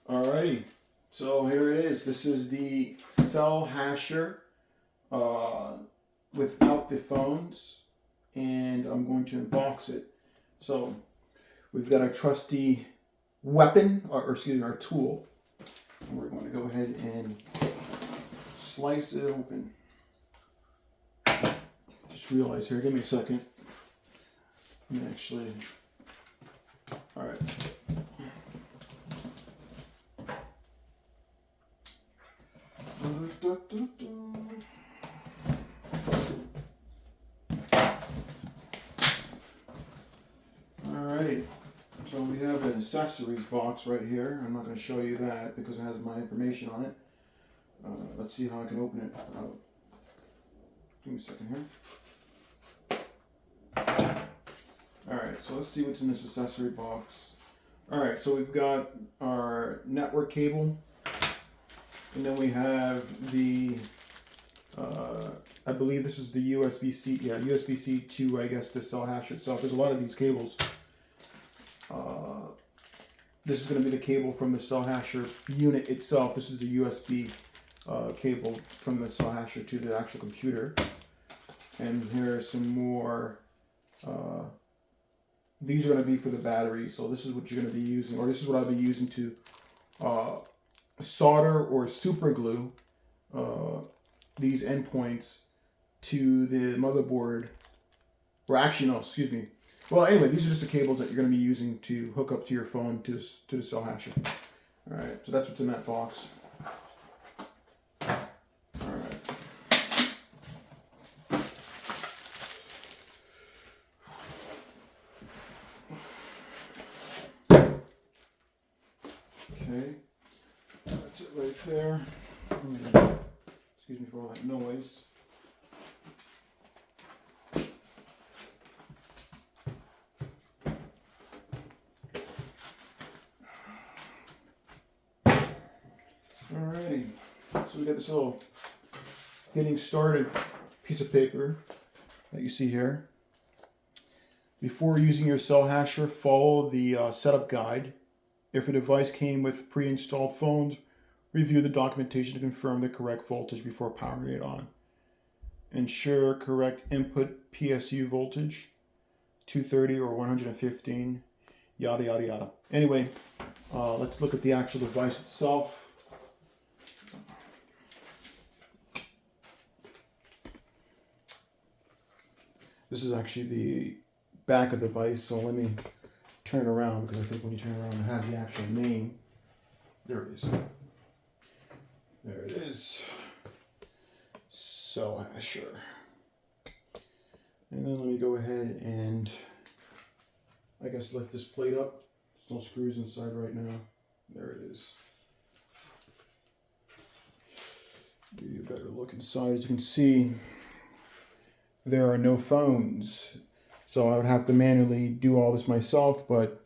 Alrighty, so here it is. This is the Cellhasher without the phones, and I'm going to unbox it. So we've got our trusty weapon, or excuse me, our tool. And we're going to go ahead and slice it open. Just realized here, give me a second. Let me actually, alright. Alright, so we have an accessories box right here. I'm not going to show you that because it has my information on it. Let's see how I can open it. Give me a second here. Alright, so let's see what's in this accessory box. Alright, so we've got our network cable. And then we have the, I believe this is the USB-C, yeah, USB-C to, I guess, the Cellhasher itself. There's a lot of these cables. This is going to be the cable from the Cellhasher unit itself. This is the USB cable from the Cellhasher to the actual computer. And here are some more, these are going to be for the battery. So this is what you're going to be using, or this is what I'll be using to solder or super glue these endpoints to the motherboard, or actually no, excuse me. Well, anyway, these are just the cables that you're going to be using to hook up to your phone to the Cellhasher. All right, so that's what's in that box. All right. Okay. That's it right there. Excuse me for all that noise. Alrighty, so we got this little getting started piece of paper that you see here. Before using your Cellhasher, follow the setup guide. If a device came with pre-installed phones, review the documentation to confirm the correct voltage before powering it on. Ensure correct input PSU voltage, 230 or 115, yada yada yada. Anyway, let's look at the actual device itself. This is actually the back of the device, so let me turn it around, because I think when you turn it around it has the actual name. There it is. There it is. Cellhasher. And then let me go ahead and, I guess, lift this plate up. There's no screws inside right now. There it is. Give you a better look inside. As you can see, there are no phones. So I would have to manually do all this myself, but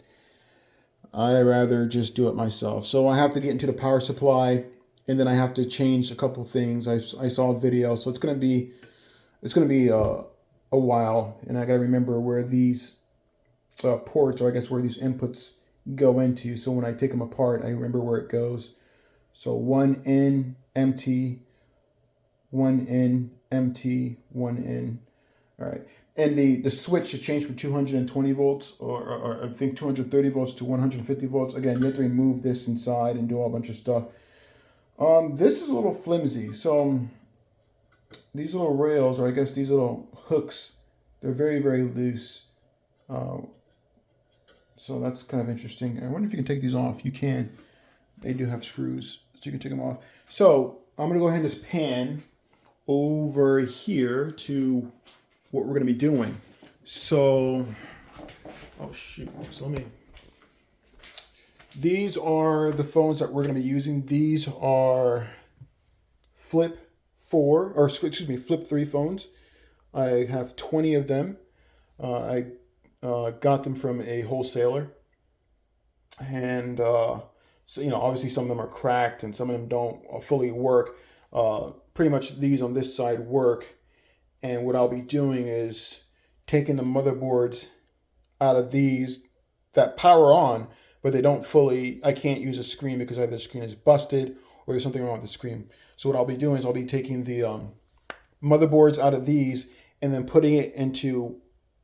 I rather just do it myself. So I have to get into the power supply, and then I have to change a couple things. I saw a video, so it's gonna be a while, and I gotta remember where these ports, or I guess where these inputs go into. So when I take them apart, I remember where it goes. So one in empty, one in empty, one in. All right. And the switch should change from 220 volts or I think 230 volts to 150 volts. Again, you have to remove this inside and do a bunch of stuff. This is a little flimsy. So these little rails, or I guess these little hooks, they're very, very loose. So that's kind of interesting. I wonder if you can take these off. You can. They do have screws, so you can take them off. So I'm going to go ahead and just pan over here to what we're going to be doing. So, oh shoot, so these are the phones that we're going to be using. These are Flip 3 phones. I have 20 of them. I got them from a wholesaler. And so, obviously some of them are cracked and some of them don't fully work. Pretty much these on this side work. And what I'll be doing is taking the motherboards out of these that power on, but they don't fully, I can't use a screen because either the screen is busted or there's something wrong with the screen. So what I'll be doing is I'll be taking the motherboards out of these and then putting it into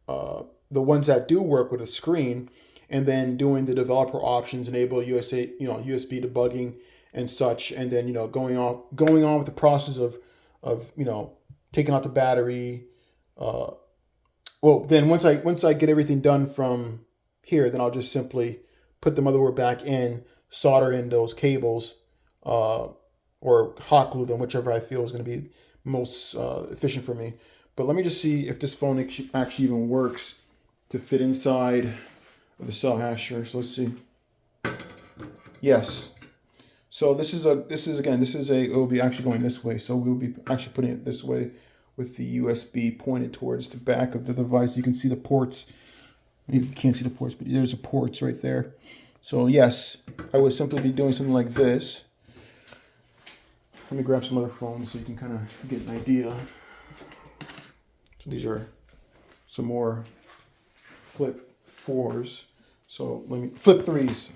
the ones that do work with a screen, and then doing the developer options, enable USA, USB debugging and such, and then going on with the process of taking out the battery. Well, then once I get everything done from here, then I'll just simply put the motherboard back in, solder in those cables, or hot glue them, whichever I feel is going to be most efficient for me. But let me just see if this phone actually even works to fit inside of the Cellhasher. So let's see. Yes. So this is it will be actually going this way. So we'll be actually putting it this way with the USB pointed towards the back of the device. You can see the ports. You can't see the ports, but there's the ports right there. So yes, I would simply be doing something like this. Let me grab some other phones so you can kind of get an idea. So these are some more flip 4s. So let me flip 3s.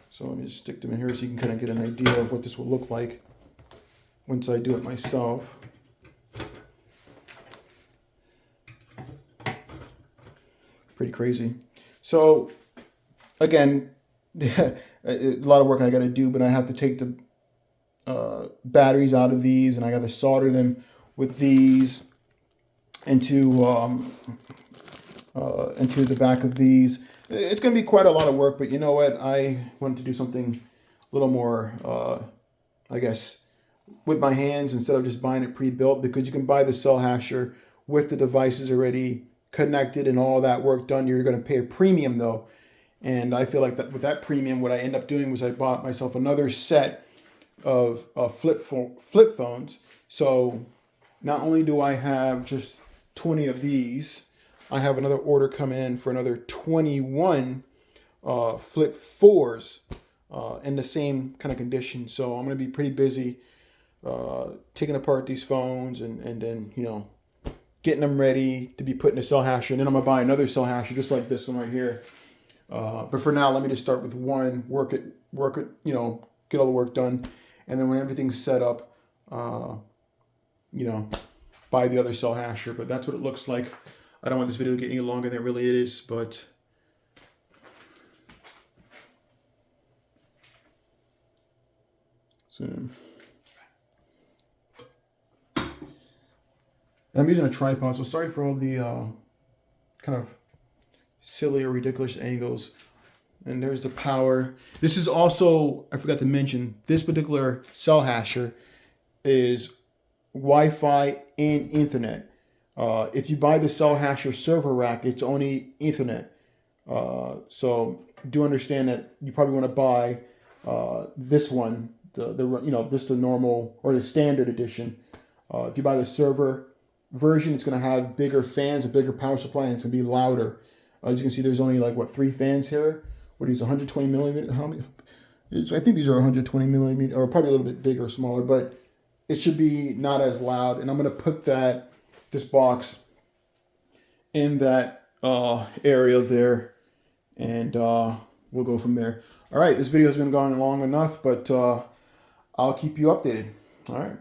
So let me just stick them in here so you can kind of get an idea of what this will look like once I do it myself. Pretty crazy. So again, a lot of work I got to do, but I have to take the batteries out of these, and I got to solder them with these into the back of these. It's going to be quite a lot of work, but you know what? I wanted to do something a little more, I guess, with my hands instead of just buying it pre-built, because you can buy the Cellhasher with the devices already connected and all that work done. You're going to pay a premium though. And I feel like that with that premium, what I end up doing was I bought myself another set of flip phones. So not only do I have just 20 of these, I have another order coming in for another 21 flip 4s in the same kind of condition. So I'm going to be pretty busy taking apart these phones and then, getting them ready to be put in a Cellhasher. And then I'm going to buy another Cellhasher just like this one right here. But for now, let me just start with one, work it, get all the work done. And then when everything's set up, buy the other Cellhasher. But that's what it looks like. I don't want this video to get any longer than it really is, but so I'm using a tripod, so sorry for all the kind of silly or ridiculous angles. And there's the power. This is also, I forgot to mention, this particular Cellhasher is Wi-Fi and Ethernet. If you buy the Cellhasher server rack, it's only Ethernet. So do understand that you probably want to buy this one, just the normal or the standard edition. If you buy the server version, it's going to have bigger fans, a bigger power supply, and it's going to be louder. As you can see, there's only 3 fans here. What are these, 120 millimeter? How many? I think these are 120 millimeter, or probably a little bit bigger or smaller, but it should be not as loud. And I'm going to put this box in that area there, and we'll go from there. All right, this video has been going long enough, but I'll keep you updated. All right.